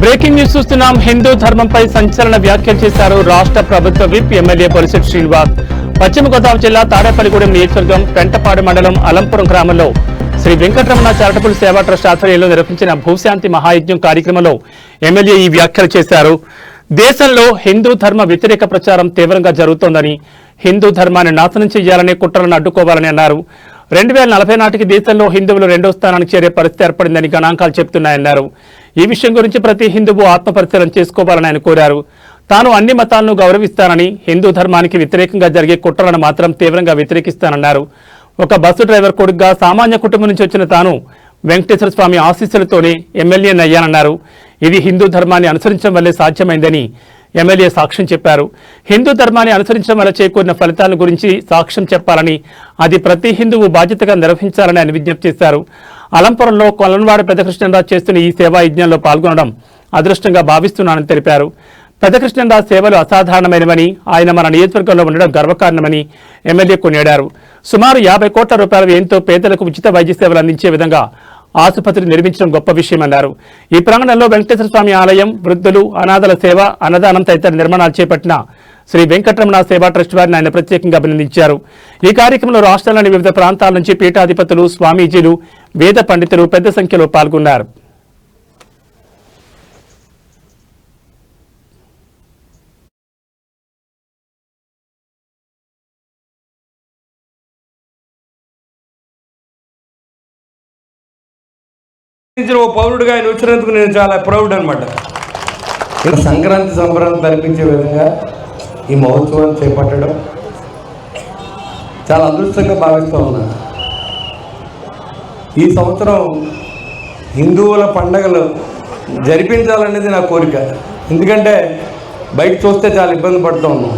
Breaking news చూస్తున్నాం. హిందూ ధర్మంపై సంచలన వ్యాఖ్యలు చేశారు రాష్ట్ర ప్రభుత్వ విప్ ఎమ్మెల్యే బొలిశెట్టి శ్రీనివాస్. పశ్చిమ గోదావరి జిల్లా తాడేపల్లిగూడెం నియోజకవర్గం పెంటపాడు మండలం అలంపురం గ్రామంలో శ్రీ వెంకటరమణ చారిటబుల్ సేవా ట్రస్ట్ ఆధ్వర్యంలో నిర్వహించిన భూశాంతి మహాయజ్ఞం కార్యక్రమంలో ఎమ్మెల్యే ఈ వ్యాఖ్యలు చేశారు. దేశంలో హిందూ ధర్మ వ్యతిరేక ప్రచారం తీవ్రంగా జరుగుతోందని, హిందూ ధర్మాన్ని నాశనం చేయాలనే కుట్రలను అడ్డుకోవాలని అన్నారు. 2040 నాటికి దేశంలో హిందువులు 2వ స్థానానికి చేరే పరిస్థితి ఏర్పడిందని గణాంకాలు చెబుతున్నాయన్నారు. ఈ విషయం గురించి ప్రతి హిందువు ఆత్మపరిశీలన చేసుకోవాలని ఆయన కోరారు. తాను అన్ని మతాలను గౌరవిస్తానని, హిందూ ధర్మానికి వ్యతిరేకంగా జరిగే కుట్రలను మాత్రం తీవ్రంగా వ్యతిరేకిస్తానన్నారు. ఒక బస్సు డ్రైవర్ కొడుకుగా సామాన్య కుటుంబం నుంచి వచ్చిన తాను వెంకటేశ్వర స్వామి ఆశీస్సులతోనే ఎమ్మెల్యేని అయ్యానన్నారు. ఇది హిందూ ధర్మాన్ని అనుసరించడం వల్లే సాధ్యమైందని ఎమ్మెల్యే సాక్ష్యం చెప్పారు. హిందూ ధర్మాన్ని అనుసరించడం వల్ల చేకూరిన ఫలితాల గురించి సాక్ష్యం చెప్పాలని, అది ప్రతి హిందువు బాధ్యతగా నిర్వహించాలని ఆయన విజ్ఞప్తి చేశారు. అలంపురంలో కొలన్వాడ పెద్దకృష్ణరాజు చేస్తున్న ఈ సేవా యజ్ఞంలో పాల్గొనడం అదృష్టంగా భావిస్తున్నానని తెలిపారు. పెద్దకృష్ణరాజు సేవలు అసాధారణమైనవని, ఆయన మన నియోజకవర్గంలో ఉండడం గర్వకారణమని ఎమ్మెల్యే కొనియాడారు. సుమారు 50 కోట్ల రూపాయల వ్యయంతో పేదలకు ఉచిత వైద్య సేవలు అందించే విధంగా ఆసుపత్రి నిర్మించడం గొప్ప విషయమన్నారు. ఈ ప్రాంగణంలో వెంకటేశ్వర స్వామి ఆలయం, వృద్ధులు, అనాథల సేవ, అన్నదానం తదితర నిర్మాణాలు చేపట్టిన శ్రీ వెంకటరమణ సేవా ట్రస్ట్ వారిని ఆయన ప్రత్యేకంగా అభినందించారు. ఈ కార్యక్రమంలో రాష్ట్రంలోని వివిధ ప్రాంతాల నుంచి పీఠాధిపతులు, స్వామీజీలు, వేద పండితులు పెద్ద సంఖ్యలో పాల్గొన్నారు. ఓ పౌరుడిగా ఆయన వచ్చినందుకు నేను చాలా ప్రౌడ్ అనమాట. సంక్రాంతి సంబరాలు కనిపించే విధంగా ఈ మహోత్సవాన్ని చేపట్టడం చాలా అదృష్టంగా భావిస్తూ ఉన్నాను. ఈ సంవత్సరం హిందువుల పండగలు జరిపించాలనేది నా కోరిక. ఎందుకంటే బయట చూస్తే చాలా ఇబ్బంది పడుతూ ఉన్నాం.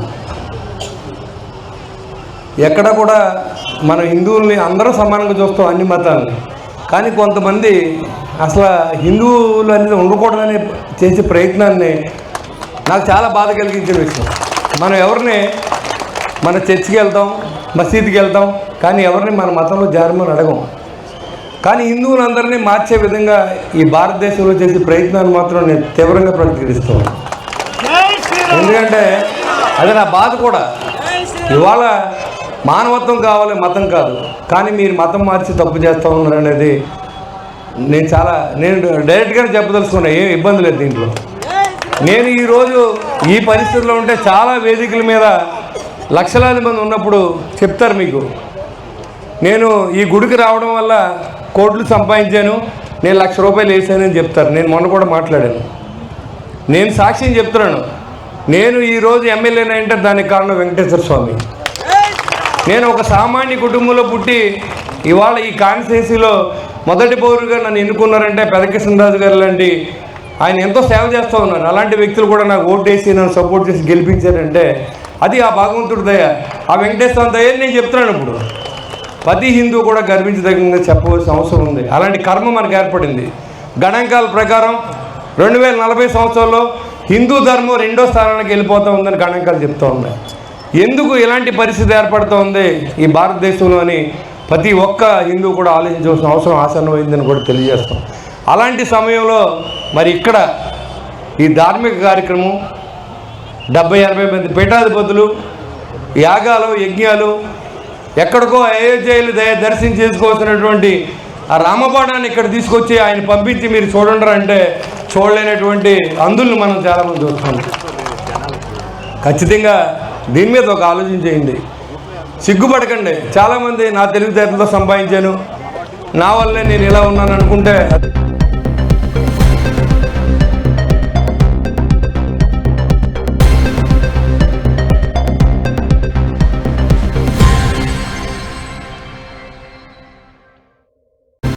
ఎక్కడ కూడా మన హిందువుల్ని అందరూ సమానంగా చూస్తాం, అన్ని మతాలని. కానీ కొంతమంది అసలు హిందువులు అనేది ఉండకూడదని చేసే ప్రయత్నాన్ని నాకు చాలా బాధ కలిగించిన విషయం. మనం ఎవరిని మన చర్చికి వెళ్తాం, మసీదుకి వెళ్తాం, కానీ ఎవరిని మన మతంలో జారమని అడగం. కానీ హిందువులందరినీ మార్చే విధంగా ఈ భారతదేశంలో చేసే ప్రయత్నాన్ని మాత్రం నేను తీవ్రంగా ప్రతిఘటిస్తాను. ఎందుకంటే అది నా బాధ కూడా. ఇవాళ మానవత్వం కావాలి, మతం కాదు. కానీ మీరు మతం మార్చి తప్పు చేస్తూ ఉన్నారు అనేది నేను డైరెక్ట్గానే చెప్పదలుచుకున్నా. ఏం ఇబ్బంది లేదు దీంట్లో. నేను ఈరోజు ఈ పరిస్థితుల్లో ఉంటే చాలా వేదికల మీద లక్షలాది మంది ఉన్నప్పుడు చెప్తారు మీకు, నేను ఈ గుడికి రావడం వల్ల కోట్లు సంపాదించాను, నేను ₹1,00,000 వేసానని చెప్తారు. నేను మొన్న కూడా మాట్లాడాను. నేను సాక్ష్యం చెప్తున్నాను. నేను ఈరోజు ఎమ్మెల్యేని అంటే దానికి కారణం వెంకటేశ్వర స్వామి. నేను ఒక సామాన్య కుటుంబంలో పుట్టి ఇవాళ ఈ కాన్స్టిట్యున్సీలో మొదటి పౌరుగా నన్ను ఎన్నుకున్నారంటే పెద్దకృష్ణరాజు గారు లాంటి ఆయన ఎంతో సేవ చేస్తూ ఉన్నారు. అలాంటి వ్యక్తులు కూడా నాకు ఓటు వేసి నన్ను సపోర్ట్ చేసి గెలిపించారంటే అది ఆ భగవంతుడి దయ, ఆ వెంకటేశ్వర దయ నేను చెప్తున్నాను. ఇప్పుడు ప్రతి హిందూ కూడా గర్వించదగ్గంగా చెప్పవలసిన అవసరం ఉంది. అలాంటి కర్మ మనకు ఏర్పడింది. గణాంకాల ప్రకారం 2040 సంవత్సరంలో హిందూ ధర్మం 2వ స్థానానికి వెళ్ళిపోతూ ఉందని గణాంకాలు చెప్తూ ఉన్నాయి. ఎందుకు ఇలాంటి పరిస్థితి ఏర్పడుతూ ఉంది ఈ భారతదేశంలో అని ప్రతి ఒక్క హిందూ కూడా ఆలోచించవలసిన అవసరం ఆసన్నమైందని కూడా తెలియజేస్తాం. అలాంటి సమయంలో మరి ఇక్కడ ఈ ధార్మిక కార్యక్రమం 70-80 మంది పీఠాధిపతులు, యాగాలు, యజ్ఞాలు, ఎక్కడికో అయోధ్యలు దర్శనం చేసుకోవాల్సినటువంటి ఆ రామబాణాన్ని ఇక్కడ తీసుకొచ్చి ఆయన పంపించి మీరు చూడండి అంటే చూడలేనటువంటి అందుల్ని మనం చాలామంది చూస్తున్నాం. ఖచ్చితంగా దీని మీద ఒక ఆలోచన చేయండి. సిగ్గుపడకండి. చాలామంది నా తెలివితేటలతో సంపాదించాను, నా వల్లే నేను ఇలా ఉన్నాను అనుకుంటే